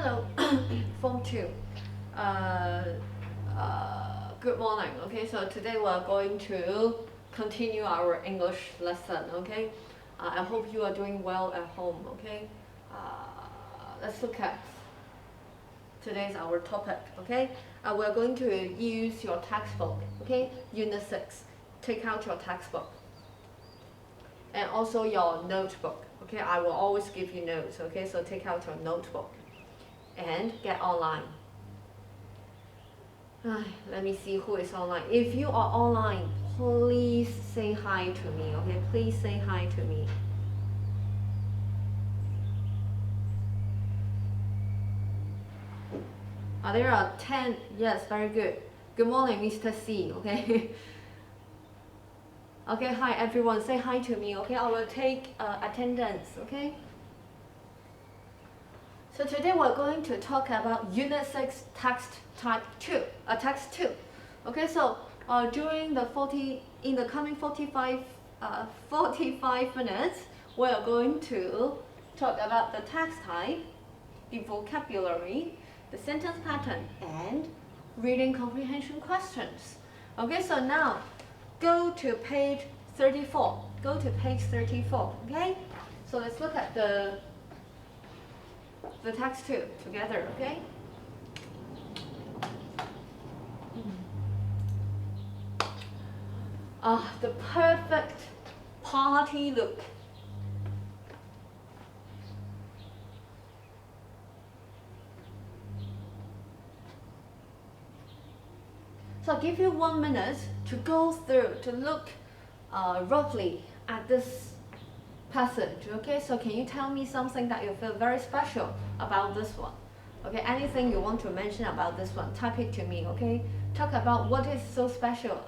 Hello, Form 2. Good morning. Okay, so today we are going to continue our English lesson. Okay, I hope you are doing well at home. Okay, let's look at today's our topic. Okay, we're going to use your textbook. Okay, Unit 6. Take out your textbook and also your notebook. Okay, I will always give you notes. Okay, so take out your notebook and get online. Let me see who is online. If you are online, please say hi to me. Okay, please say hi to me. There are 10. Yes, very good. Good morning, Mr. C. Okay. Okay, hi everyone. Say hi to me. Okay, I will take attendance. Okay. So today we're going to talk about Unit 6 text type 2, text 2. Okay, so during the coming 45 minutes, we're going to talk about the text type, the vocabulary, the sentence pattern, and reading comprehension questions. Okay, so now go to page 34. Go to page 34. Okay, so let's look at the text 2 together, okay? The perfect party look. So I'll give you 1 minute to go through, to look roughly at this passage. Okay, so can you tell me something that you feel very special about this one? Okay, anything you want to mention about this one, type it to me. Okay, talk about what is so special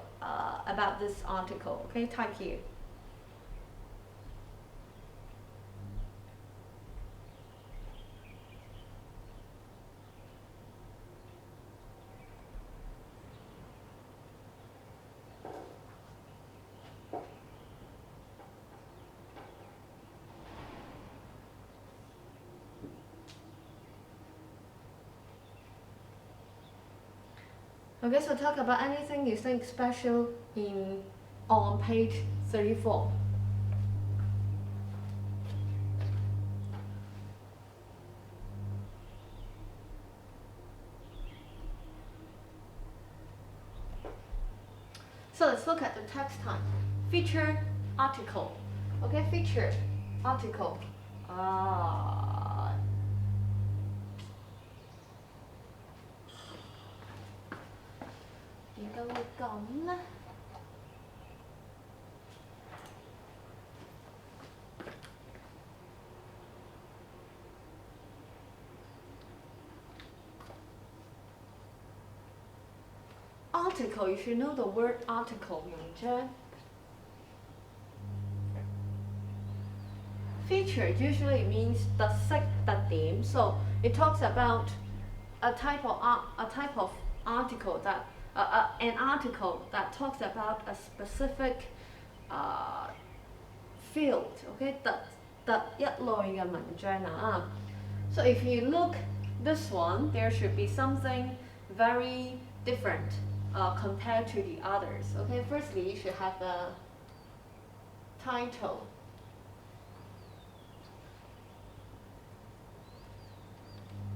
about this article. Okay, type here. Okay, so talk about anything you think special on page 34. So let's look at the text type. Feature, article. Okay, feature, article. 點解會咁呢？ Article, you should know the word article, 用章. Feature usually means 特色特點, so it talks about a type of article that an article that talks about a specific field. Okay, 特一類嘅文章啊. So if you look this one, there should be something very different compared to the others. Okay, firstly, you should have a title.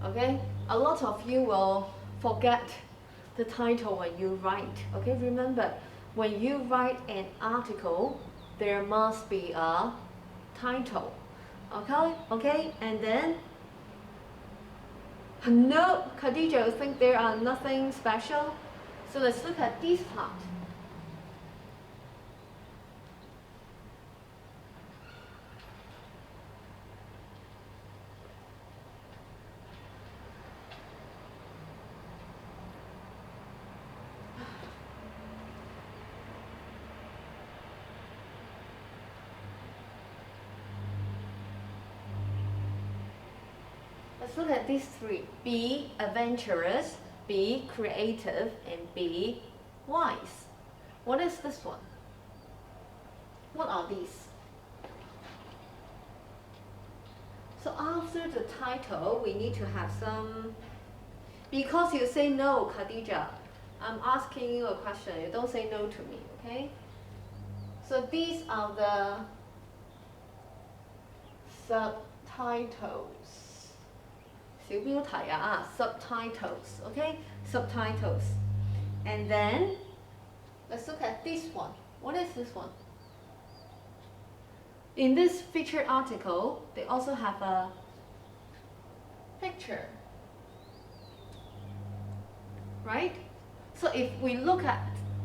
Okay, a lot of you will forget the title when you write. Okay, remember, when you write an article, there must be a title. Okay, and then no, Khadija, you think there are nothing special? So let's look at this part. Let's look at these three. Be adventurous, be creative, and be wise. What is this one? What are these? So after the title, we need to have some, because you say no, Khadija, I'm asking you a question, you don't say no to me, okay? So these are the subtitles. 小標題啊, subtitles, okay? Subtitles. And then, let's look at this one. What is this one? In this featured article, they also have a picture, right? So if we look at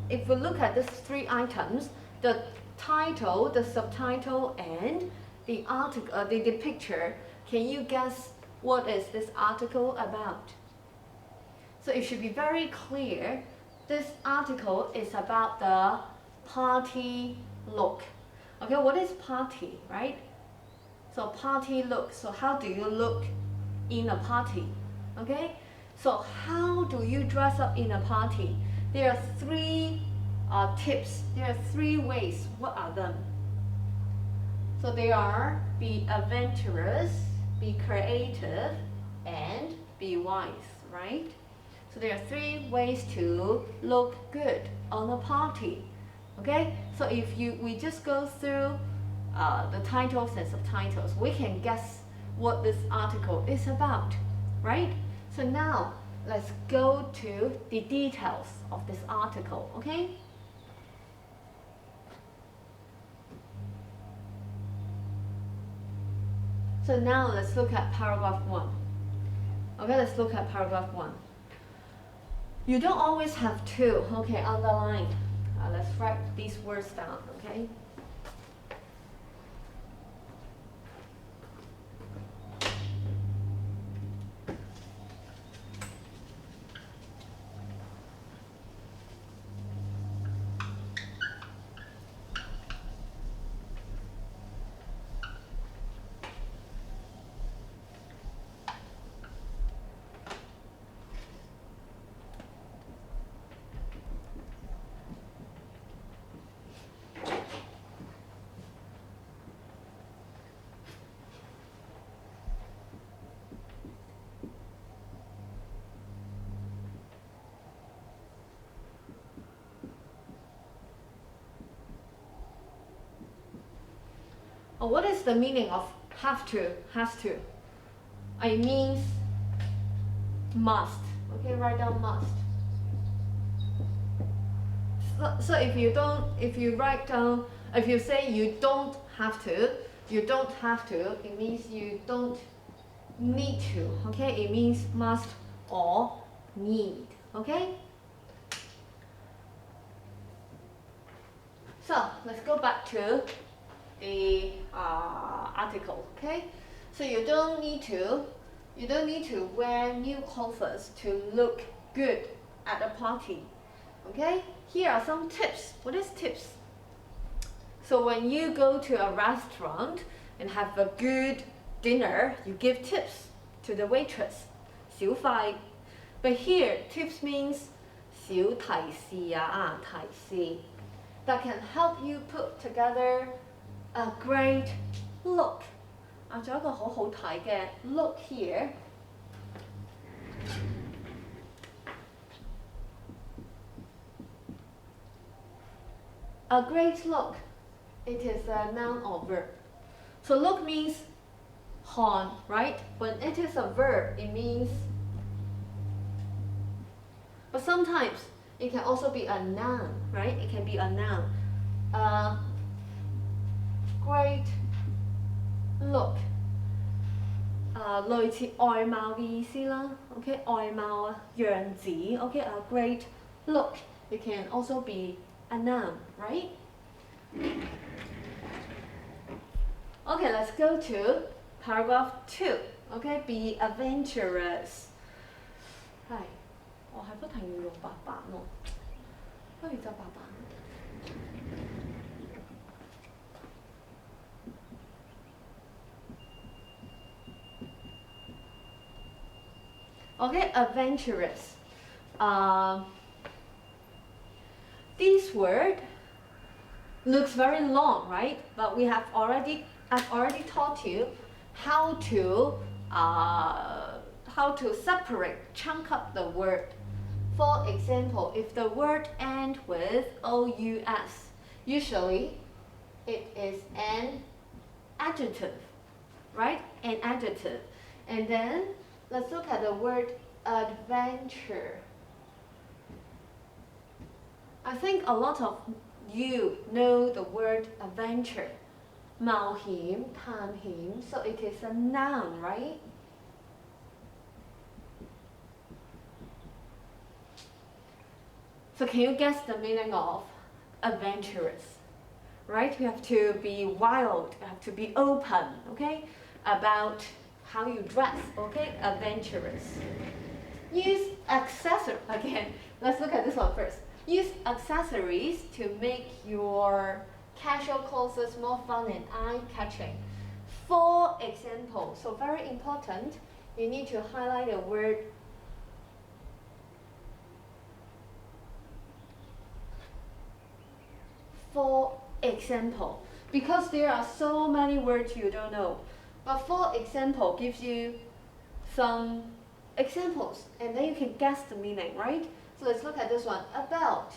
these three items, the title, the subtitle, and the article, the picture, can you guess what is this article about? So it should be very clear. This article is about the party look. Okay, what is party, right? So party look. So how do you look in a party? Okay, so how do you dress up in a party? There are three tips. There are three ways. What are them? So they are: be adventurous, be creative, and be wise, right? So there are three ways to look good on a party. Okay, so if we just go through the titles and subtitles, we can guess what this article is about, right? So now let's go to the details of this article, okay? So now let's look at paragraph 1. Okay, let's look at paragraph 1. You don't always have to, okay, underline. Let's write these words down, okay? What is the meaning of have to, has to? It means must. Okay, write down must. So if you say you don't have to, it means you don't need to. Okay, it means must or need. Okay. So let's go back to the article, okay? So you don't need to wear new clothes to look good at a party, okay? Here are some tips. What is tips? So when you go to a restaurant and have a good dinner, you give tips to the waitress, 小費. But here, tips means 小提示啊，提示 that can help you put together a great look. 仲有一個好好睇嘅 look here. A great look. It is a noun or verb. So look means 看, right? When it is a verb, it means. But sometimes it can also be a noun, right? It can be a noun. Great look. 類似外貌嘅意思啦 ，OK， 外貌啊，樣子 ，OK， a great look. It can also be a noun, right? Okay, let's go to paragraph 2. Okay, be adventurous. 係，我係不停要用白板喎，不如就白板。Okay, adventurous. This word looks very long, right? But I've already taught you how to separate, chunk up the word. For example, if the word ends with OUS, usually it is an adjective, right? An adjective. And then let's look at the word adventure. I think a lot of you know the word adventure. 冒險,探險, so it is a noun, right? So can you guess the meaning of adventurous? Right? You have to be wild, you have to be open, okay? About how you dress, okay? Adventurous. Use accessories, again, let's look at this one first. Use accessories to make your casual clothes more fun and eye-catching. For example, so very important, you need to highlight the word for example, because there are so many words you don't know. But for example gives you some examples and then you can guess the meaning, right? So let's look at this one. A belt,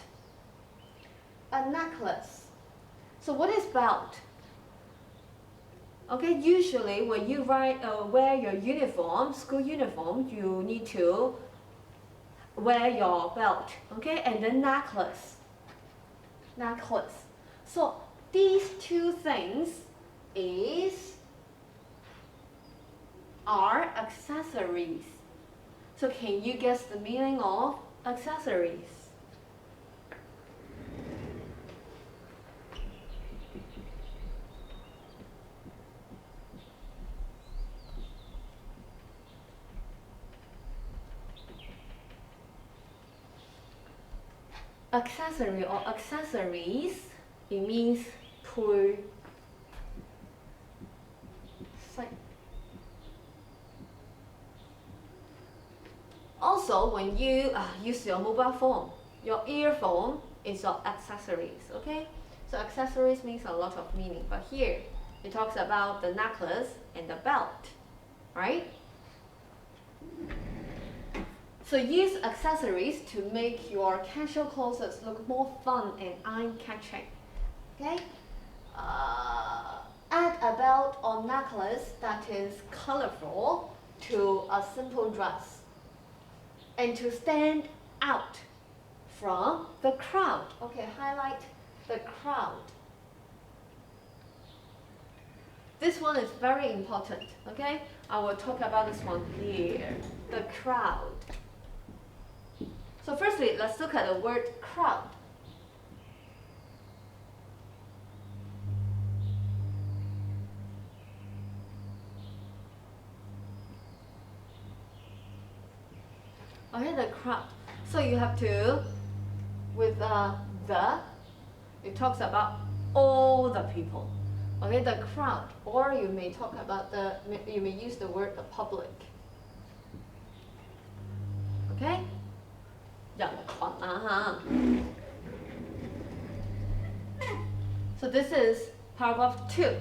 a necklace. So what is belt? Okay, usually when you wear your uniform, school uniform, you need to wear your belt, okay? And then necklace. So these two things are accessories. So can you guess the meaning of accessories? Accessory or accessories, it means配飾. Also, when you use your mobile phone, your earphone is your accessories, okay? So accessories means a lot of meaning, but here it talks about the necklace and the belt, right? So use accessories to make your casual clothes look more fun and eye-catching. Okay? Add a belt or necklace that is colorful to a simple dress. And to stand out from the crowd. Okay, highlight the crowd. This one is very important, okay? I will talk about this one here. The crowd. So firstly, let's look at the word crowd. Okay, the crowd. So you have to, with it talks about all the people. Okay, the crowd. Or you may talk about you may use the word the public. Okay? 人群啊 So this is paragraph 2.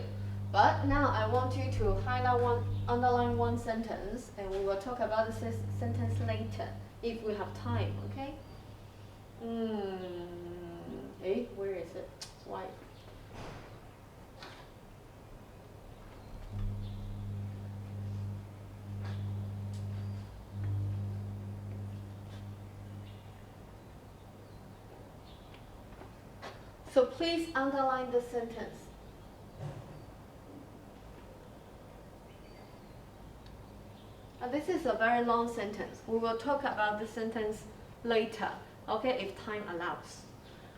But now I want you to underline one sentence, and we will talk about this sentence later if we have time, okay? Where is it? Why? So please underline the sentence. This is a very long sentence. We will talk about the sentence later, okay, if time allows.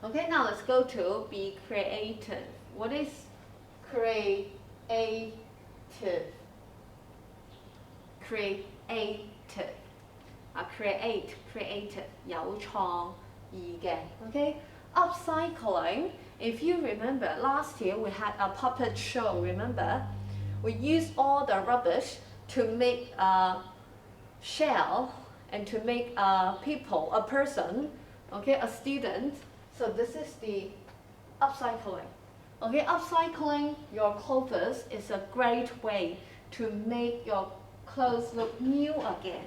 Okay, now let's go to be creative. What is creative? Creative. Creative. 有創意嘅, okay? Upcycling, if you remember, last year we had a puppet show, remember? We used all the rubbish to make a shell and to make a person, okay, a student. So this is the upcycling. Okay, upcycling your clothes is a great way to make your clothes look new again.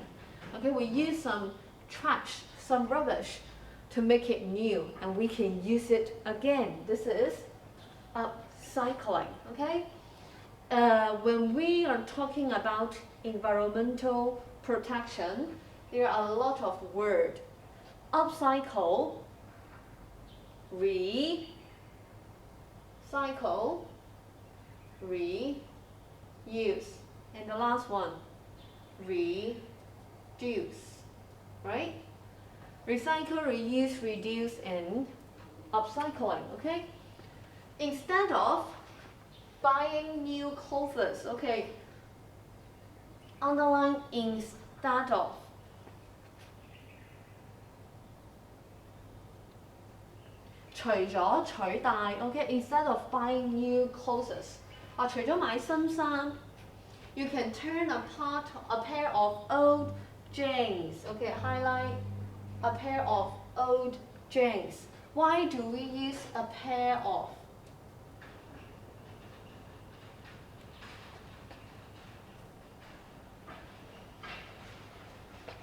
Okay, we use some trash, some rubbish to make it new, and we can use it again. This is upcycling. Okay, when we are talking about environmental protection, there are a lot of words. Upcycle, recycle, reuse, and the last one, reduce, right? Recycle, reuse, reduce, and upcycling, okay? Instead of buying new clothes, okay, underline instead of. Okay, instead of buying new clothes, 除咗買新衫 you can turn apart a pair of old jeans. Okay, highlight a pair of old jeans. Why do we use a pair of?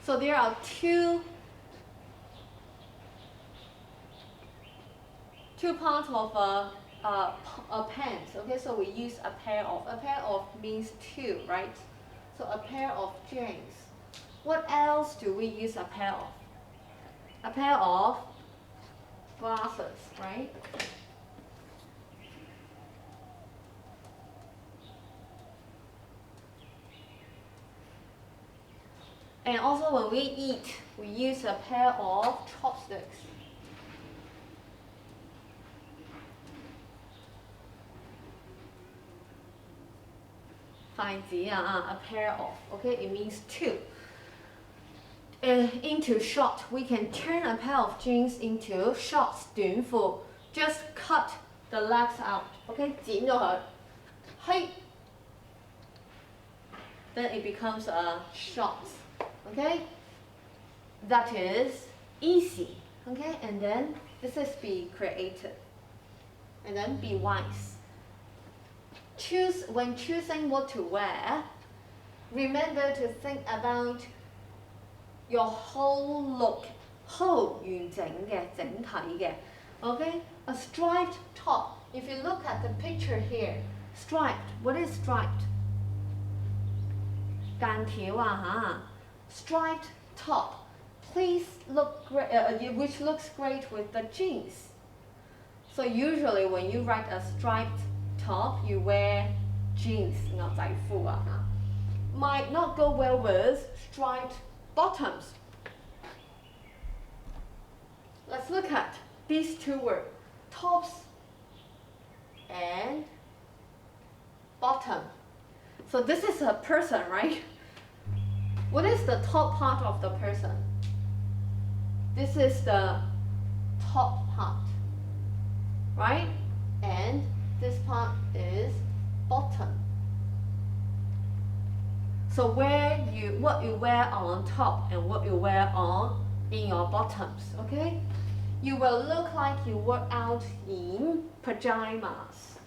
So there are two parts of a pants. Okay, so we use a pair of. A pair of means two, right? So a pair of jeans. What else do we use a pair of? A pair of glasses, right? And also when we eat, we use a pair of chopsticks. A pair of, okay, it means two. Into short, we can turn a pair of jeans into shorts, 短褲. Just cut the legs out, okay, 剪咗佢，嘿 then it becomes a shorts, okay. That is easy, okay, and then this is be creative, and then be wise. When choosing what to wear, remember to think about your whole look, whole 完整嘅整體嘅 okay. A striped top. If you look at the picture here, striped. What is striped? 間條啊 striped top. Please look great, which looks great with the jeans. So usually when you write a striped top, you wear jeans, 牛仔褲啊 might not go well with striped bottoms. Let's look at these two words, tops and bottom. So this is a person, right? What is the top part of the person? This is the top part, right? And this part is bottom. So what you wear on top and what you wear on in your bottoms, okay? You will look like you work out in pajamas.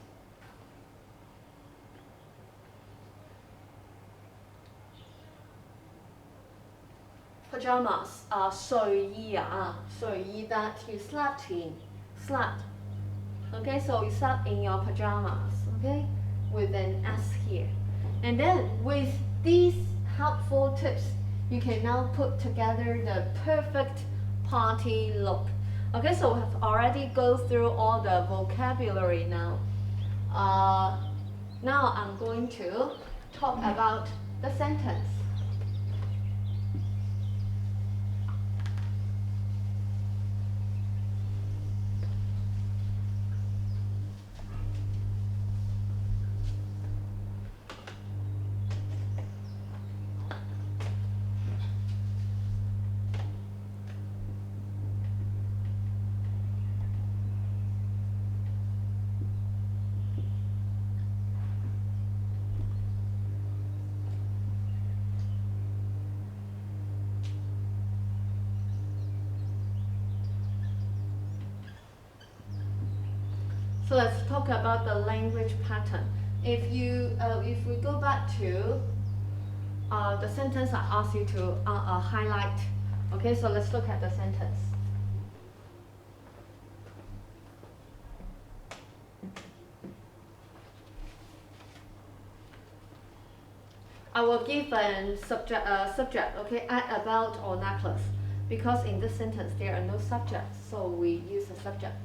Pajamas are 睡衣啊，睡衣 that you slept in, slept. Okay, so you slept in your pajamas, okay, with an S here. And then with these helpful tips, you can now put together the perfect party look. Okay, so we have already go through all the vocabulary now. Now I'm going to talk about the sentence. So let's talk about the language pattern. if we go back to the sentence I asked you to highlight. Okay, so let's look at the sentence. I will give a subject, okay, add, about, or necklace, because in this sentence there are no subjects, so we use a subject.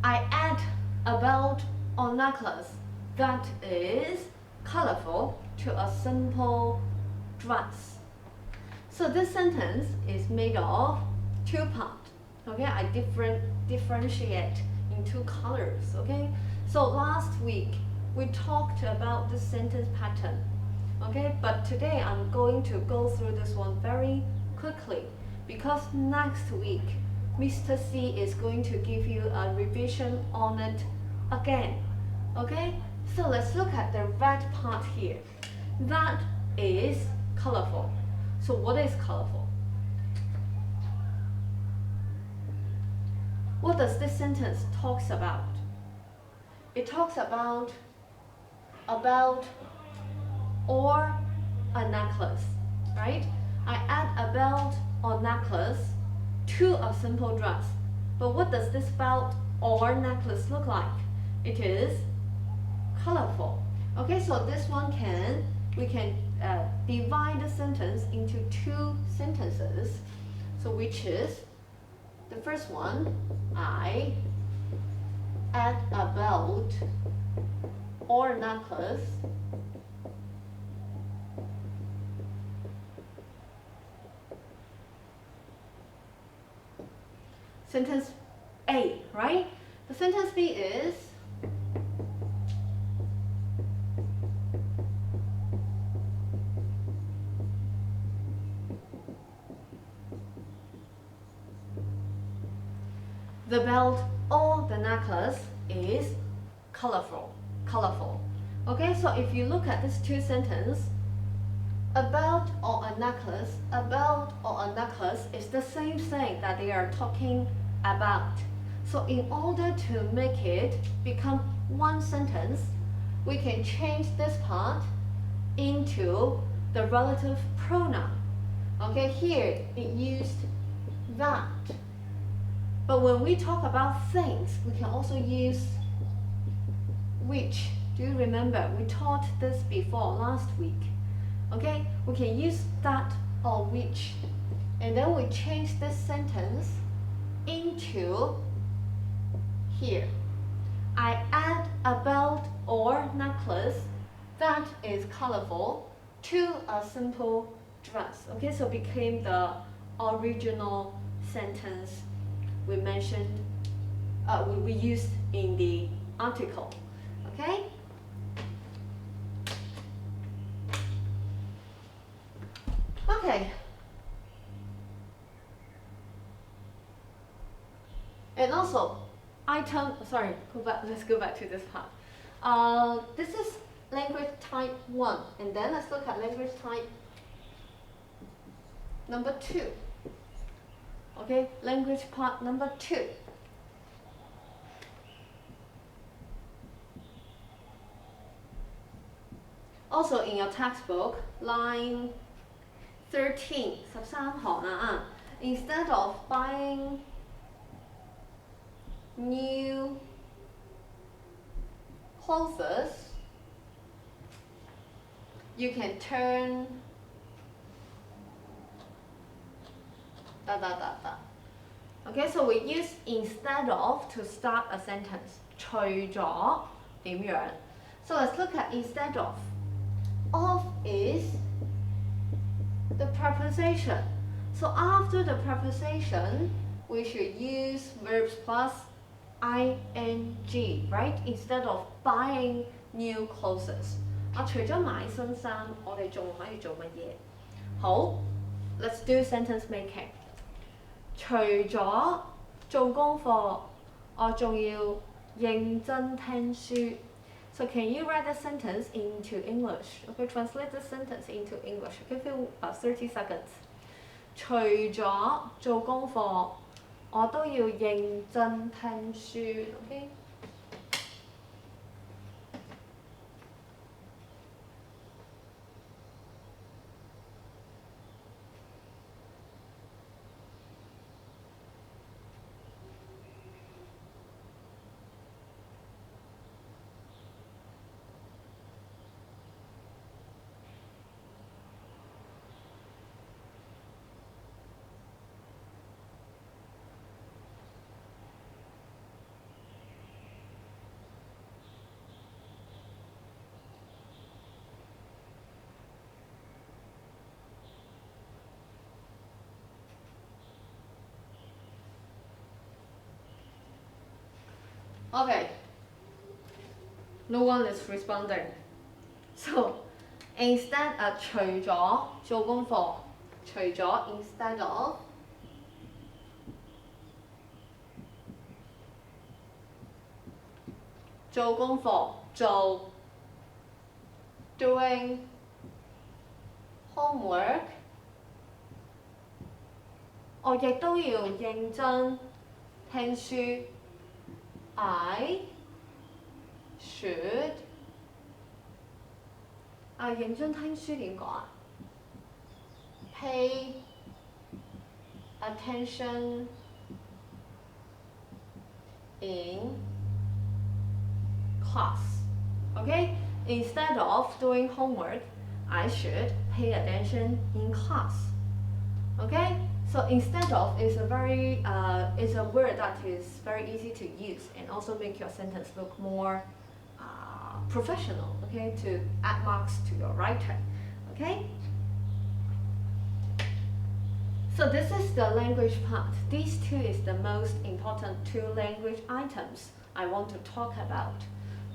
I add a belt or necklace that is colorful to a simple dress. So this sentence is made of two parts. Okay, I differentiate in two colors. Okay, so last week we talked about the sentence pattern. Okay, but today I'm going to go through this one very quickly because next week Mr. C is going to give you a revision on it again. Okay, so let's look at the red part here. That is colorful. So what is colorful? What does this sentence talks about? It talks about a belt or a necklace, right? I add a belt or necklace to a simple dress. But what does this belt or necklace look like? It is colorful. Okay, so this one we can divide the sentence into two sentences. So which is the first one, I add a belt or necklace sentence A, right? The sentence B is the belt or the necklace is colorful. Okay, so if you look at these two sentences, a belt or a necklace is the same thing that they are talking about. So in order to make it become one sentence, we can change this part into the relative pronoun. Okay, here it used that. But when we talk about things, we can also use which. Do you remember? We taught this before last week. Okay, we can use that or which. And then we change this sentence into here. I add a belt or necklace that is colorful to a simple dress. Okay, so became the original sentence we mentioned, we used in the article. Okay? Okay. And also, let's go back to this part. This is language type 1, and then let's look at language type number 2. Okay, language part number 2. Also in your textbook, line 13, 13行啊, instead of buying new clothes, you can turn Okay, so we use instead of to start a sentence. 除咗點樣? So let's look at instead of. Of is the preposition. So after the preposition, we should use verbs plus ing, right? Instead of buying new clothes. 除咗買新衫，我哋仲可以做乜嘢？好 ，let's do sentence making。除咗做功課，我仲要認真聽書。So can you write the sentence into English? Okay, translate the sentence into English. Okay, for about 30 seconds. 除咗做功課，我都要認真聽書。Okay. Okay, no one is responding. So instead 除咗做功課，除咗 instead of 做功課做 doing homework， 我亦都要認真聽書。I should 認真聽書點講啊 ？Pay attention in class. Okay? Instead of doing homework, I should pay attention in class. Okay? So instead of is is a word that is very easy to use and also make your sentence look more professional. Okay, to add marks to your writing. Okay. So this is the language part. These two is the most important two language items I want to talk about.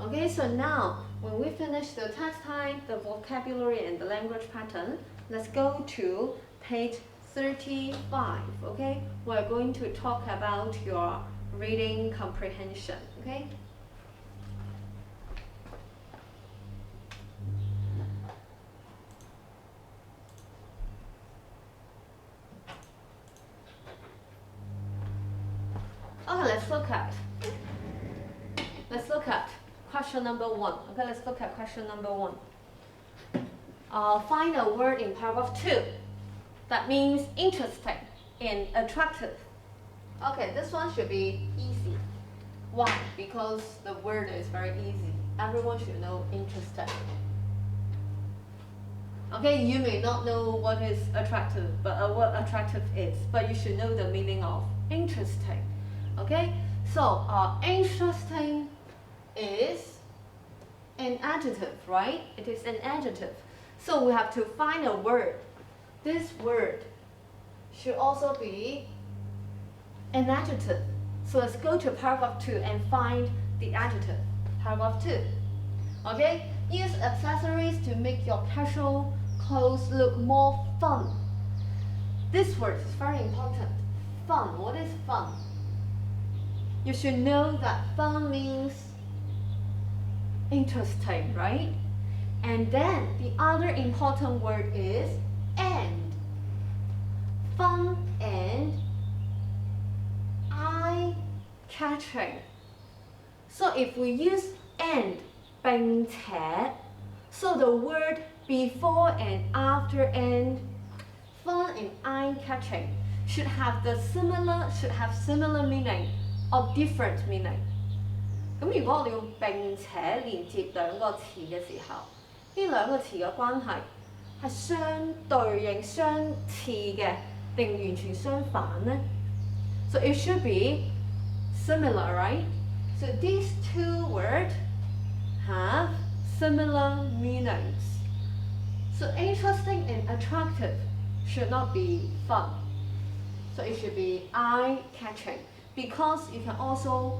Okay, so now when we finish the text type, the vocabulary and the language pattern, let's go to page 35, okay? We're going to talk about your reading comprehension, okay? Okay, let's look at question number 1. Okay, let's look at question number 1. Find a word in paragraph 2. That means interesting and attractive. Okay, this one should be easy. Why? Because the word is very easy. Everyone should know interesting. Okay, you may not know what is attractive, but what attractive is, but you should know the meaning of interesting. Okay, so interesting is an adjective, right? It is an adjective. So we have to find a word. This word should also be an adjective. So let's go to paragraph 2 and find the adjective. Paragraph 2. Okay? Use accessories to make your casual clothes look more fun. This word is very important. Fun. What is fun? You should know that fun means interesting, right? And then the other important word is and. Fun and eye-catching. So if we use and 並且, so the word before and after and, fun and eye-catching should have similar meaning or different meaning. 咁如果我哋用並且連接兩個詞嘅時候，呢兩個詞嘅關係係相對應相似嘅，定完全相反呢？ So it should be similar, right? So these two words have similar meanings. So interesting and attractive should not be fun. So it should be eye-catching, because you can also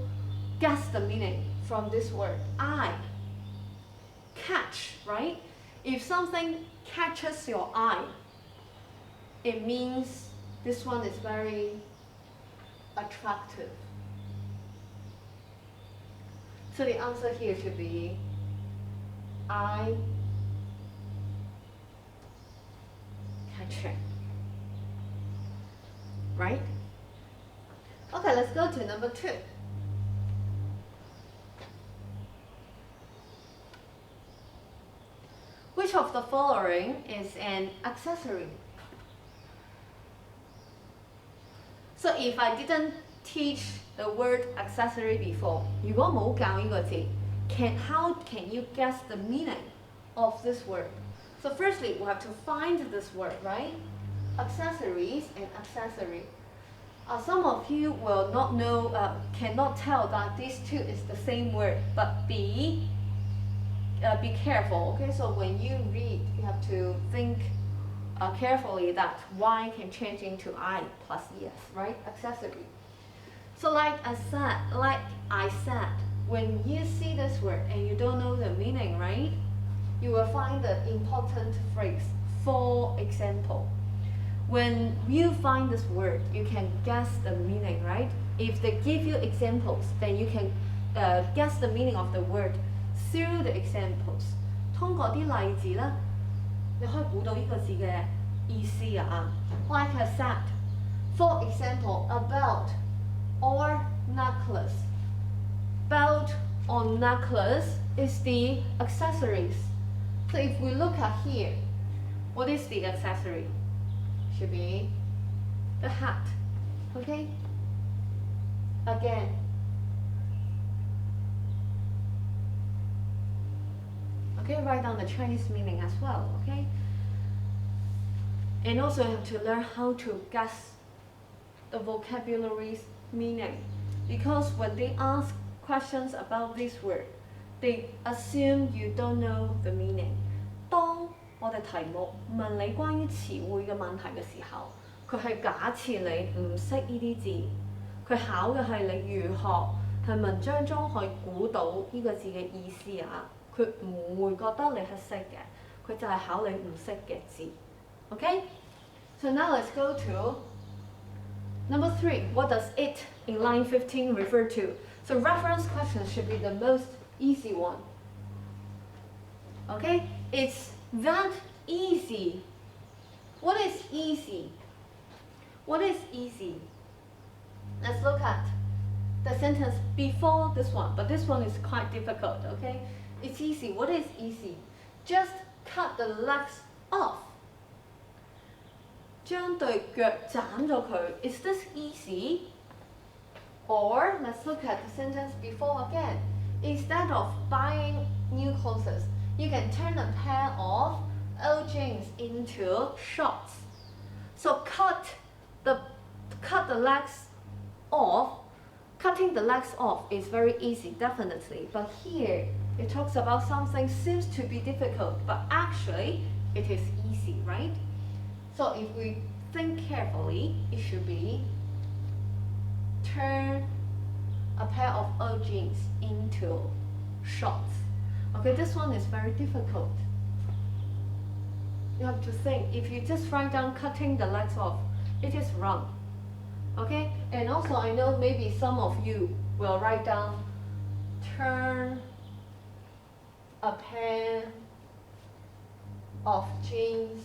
guess the meaning from this word, eye. Catch, right? If something catches your eye, it means this one is very attractive. So the answer here should be eye catching. Right? Okay, let's go to number 2. Which of the following is an accessory? So if I didn't teach the word accessory before, 如果冇教呢個字, how can you guess the meaning of this word? So firstly, we have to find this word, right? Accessories and accessory. Some of you will not know, cannot tell that these two is the same word, but be careful, okay? So when you read, you have to think carefully that Y can change into I plus ES, right? Accessory. So like I said, when you see this word and you don't know the meaning, right? You will find the important phrase, for example. When you find this word, you can guess the meaning, right? If they give you examples, then you can guess the meaning of the word through the examples. 通過啲例子咧，你可以估到呢個字嘅意思啊。Like I said, for example, a belt or necklace. Belt or necklace is the accessories. So if we look at here, what is the accessory? Should be the hat. Okay? Again. Okay, write down the Chinese meaning as well, okay? And also you have to learn how to guess the vocabulary's meaning. Because when they ask questions about this word, they assume you don't know the meaning. 當我哋題目問你關於詞彙嘅問題嘅時候，佢係假設你唔識呢啲字，佢考嘅係你如何喺文章中去估到呢個字嘅意思啊！佢唔會覺得你係識嘅，佢就係考你唔識嘅字。Okay? So now let's go to number 3. What does it in line 15 refer to? So reference questions should be the most easy one. Okay? It's that easy. What is easy? What is easy? Let's look at the sentence before this one, but this one is quite difficult, okay? It's easy. What is easy? Just cut the legs off. 將對腳斬咗佢. Is this easy? Or let's look at the sentence before again. Instead of buying new clothes, you can turn a pair of old jeans into shorts. So cut the legs off. Cutting the legs off is very easy, definitely. But here it talks about something seems to be difficult, but actually it is easy, right? So if we think carefully, it should be turn a pair of old jeans into shorts. Okay, this one is very difficult. You have to think. If you just write down cutting the legs off, it is wrong. Okay, and also I know maybe some of you will write down turn a pair of jeans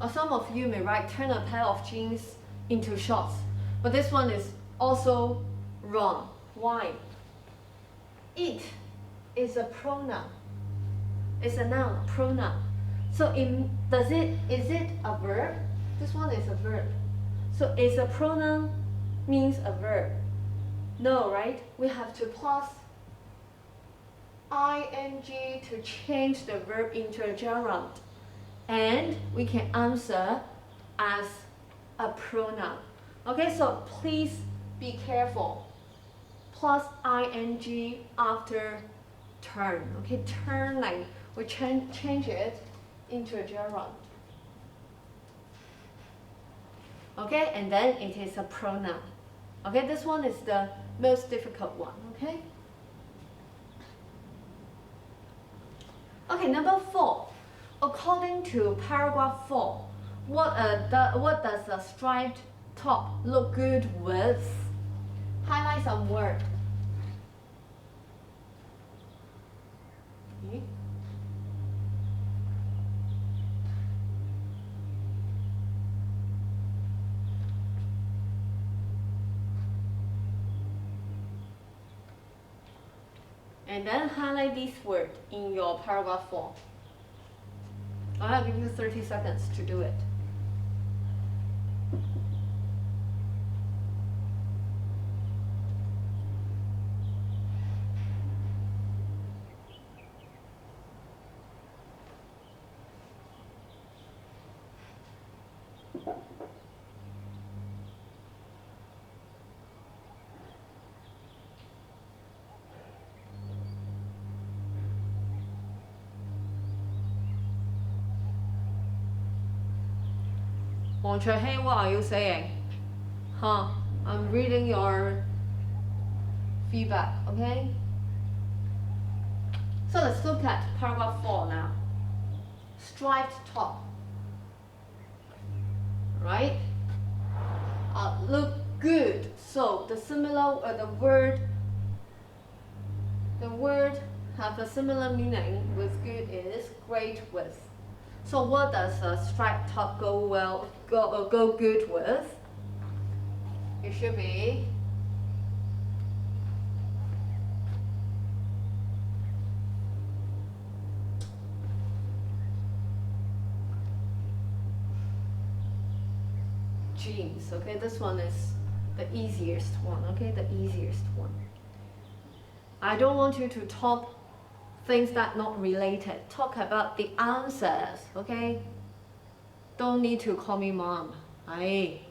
or some of you may write turn a pair of jeans into shorts, but this one is also wrong. Why? It is a pronoun. It's a noun, pronoun. So is it a verb? This one is a verb. So is a pronoun means a verb? No, right? We have to plus ing to change the verb into a gerund. And we can answer as a pronoun. Okay, so please be careful. plus ing after turn. Okay, turning, we change it into a gerund. Okay, and then it is a pronoun. Okay, this one is the most difficult one. Okay. Okay, number 4. According to paragraph 4, what does a striped top look good with? Highlight some word. Okay. And then highlight this word in your paragraph 4. I'll give you 30 seconds to do it. Wang Chuehei, what are you saying? Huh? I'm reading your feedback, okay? So let's look at paragraph 4 now. Striped top. Right? Look good. So the word have a similar meaning with good is great with. So what does a striped top go good with? It should be jeans. Okay, this one is the easiest one. Okay, the easiest one. I don't want you to talk things that not related. Talk about the answers, okay? Don't need to call me mom. Aye.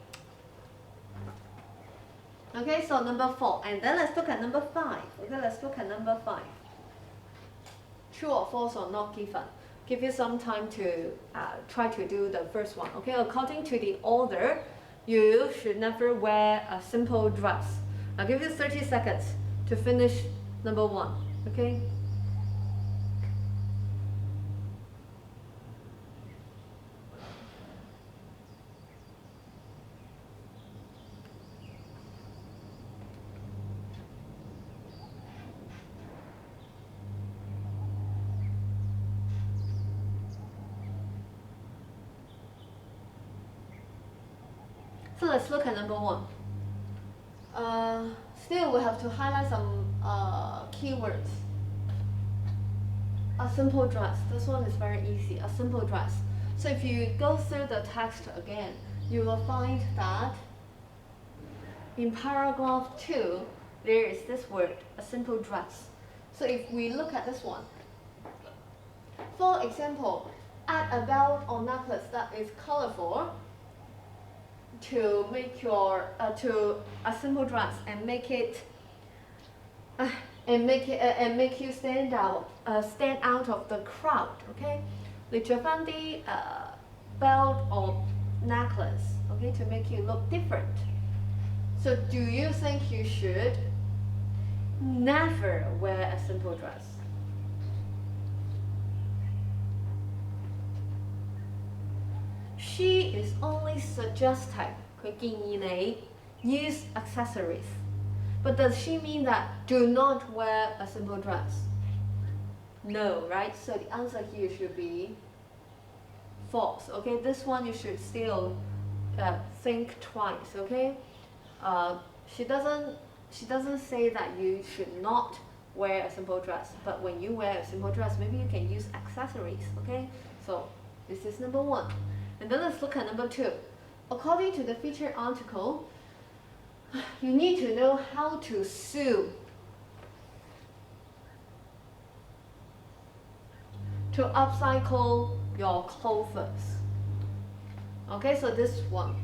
Okay, so number 4. And then let's look at number 5. Okay, let's look at number 5. True or false or not given. Give you some time to try to do the first one. Okay, according to the order, you should never wear a simple dress. I'll give you 30 seconds to finish number 1. Okay? So let's look at number 1. Still, we have to highlight some keywords. A simple dress. This one is very easy. A simple dress. So if you go through the text again, you will find that in paragraph 2, there is this word, a simple dress. So if we look at this one, for example, add a belt or necklace that is colorful to make your to a simple dress and make you stand out of the crowd. Okay, 你着返啲belt or necklace, okay, to make you look different. So do you think you should never wear a simple dress? She is only suggesting 佢建議你 use accessories. But does she mean that do not wear a simple dress? No, right? So the answer here should be false. Okay, this one you should still think twice. Okay, she doesn't say that you should not wear a simple dress. But when you wear a simple dress, maybe you can use accessories. Okay, so this is number 1. And then let's look at number 2. According to the featured article, you need to know how to sew. To upcycle your clothes. Okay, so this one,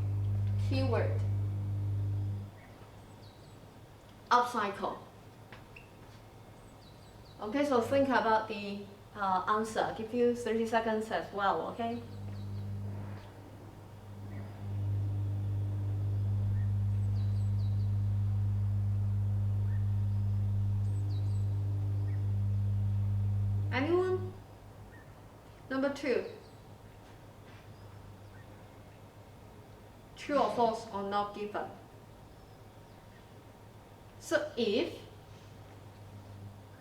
keyword. Upcycle. Okay, so think about the answer. I'll give you 30 seconds as well, okay? Anyone? Number 2. True or false or not given. So if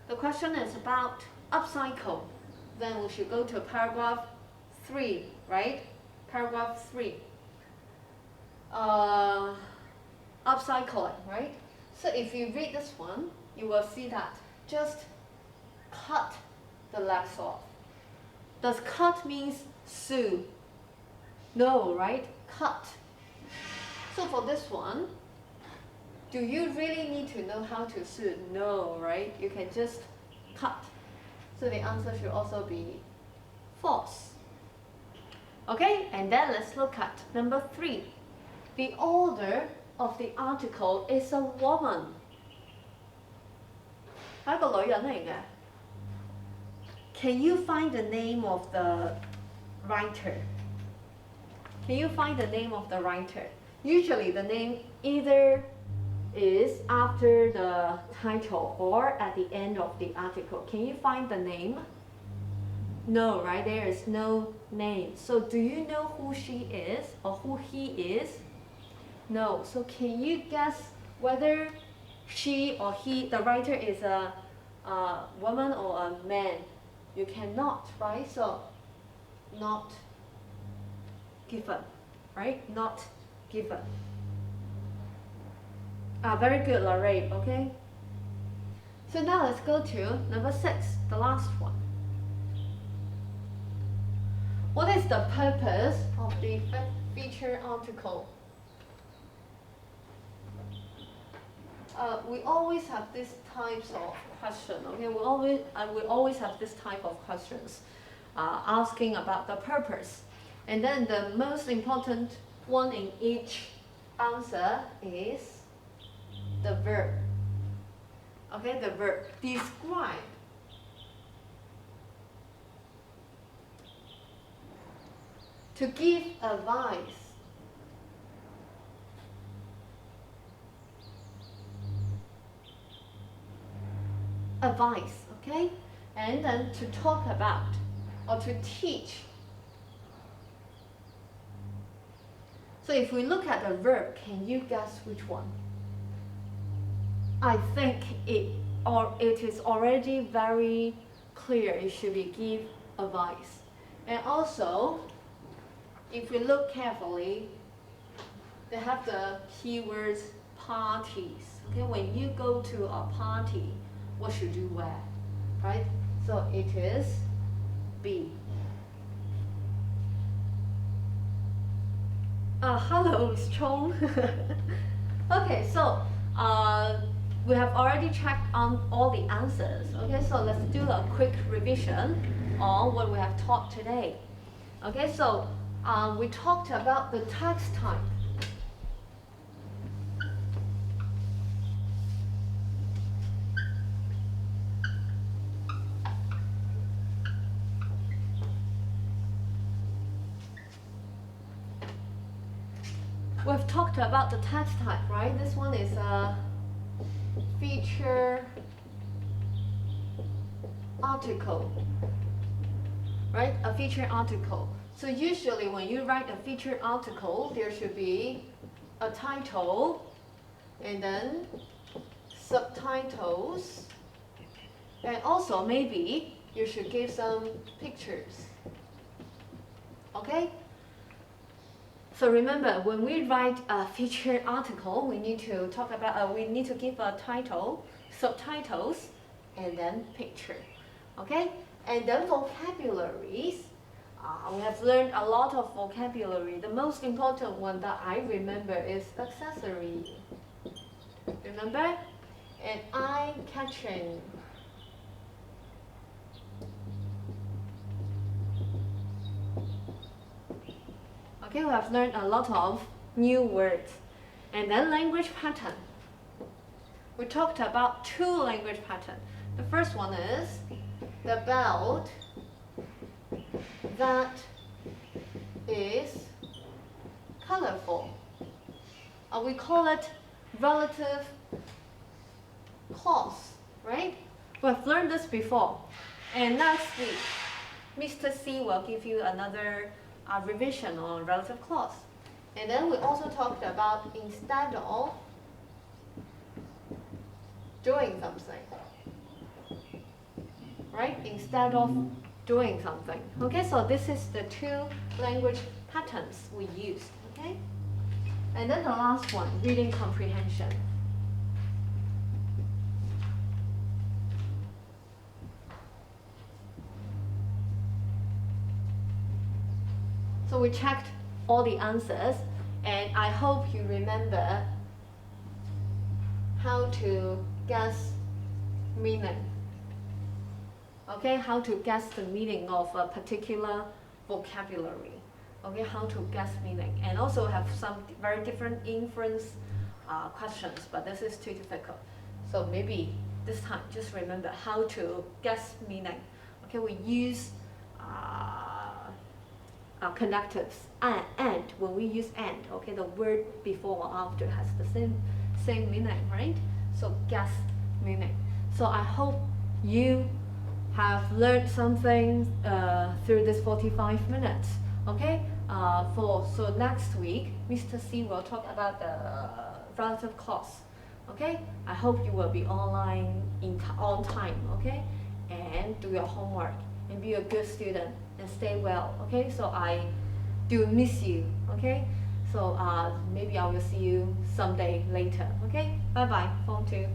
the question is about upcycle, then we should go to paragraph 3, right? Paragraph 3. Upcycling, right? So if you read this one, you will see that just cut the legs off. Does cut means sew? No, right? Cut. So for this one, do you really need to know how to sew? No, right? You can just cut. So the answer should also be false. Okay, and then let's look at number 3. The author of the article is a woman. 係一個女人嚟嘅。Can you find the name of the writer? Can you find the name of the writer? Usually the name either is after the title or at the end of the article. Can you find the name? No, right? There is no name. So do you know who she is or who he is? No. So can you guess whether she or he, the writer, is a woman or a man? You cannot, right? So not given, right? Not given. Very good, Lorraine, okay? So now let's go to number 6, the last one. What is the purpose of the feature article? We always have these types of questions, okay? We always have this type of questions asking about the purpose. And then the most important one in each answer is the verb. Okay, the verb. Describe. To give advice. Advice, okay? And then to talk about or to teach. So if we look at the verb, can you guess which one? I think it is already very clear. It should be give advice. And also, if we look carefully, they have the keywords parties. Okay, when you go to a party, what should you wear? Right? So it is B. Hello, Ms. Chong. Okay, so we have already checked on all the answers. Okay, so let's do a quick revision on what we have taught today. Okay, so we talked about the text type. We've talked about the text type, right? This one is a feature article, right? A feature article. So usually when you write a feature article, there should be a title and then subtitles, and also maybe you should give some pictures. Okay? So remember, when we write a featured article, we need to talk about, we need to give a title, subtitles, and then picture. Okay? And then vocabularies. We have learned a lot of vocabulary. The most important one that I remember is accessory. Remember? And eye-catching. Okay, we have learned a lot of new words. And then language pattern. We talked about 2 language patterns. The first one is the belt that is colorful. We call it relative clause, right? We've learned this before. And next week, Mr. C will give you another revision on relative clause. And then we also talked about instead of doing something, right? Instead of doing something. Okay, so this is the two language patterns we used, okay? And then the last one, reading comprehension. So we checked all the answers, and I hope you remember how to guess meaning. Okay, how to guess the meaning of a particular vocabulary. Okay, how to guess meaning, and also have some very different inference questions, but this is too difficult. So maybe this time just remember how to guess meaning. Okay, we use connectives and when we use and, okay, the word before or after has the same meaning, right? So guess meaning. So I hope you have learned something through this 45 minutes. Okay. So next week, Mr. C will talk about the relative clause. Okay. I hope you will be online on time. Okay, and do your homework and be a good student and stay well. Okay. So I do miss you. Okay. So maybe I will see you someday later. Okay. Bye bye. Phone 2.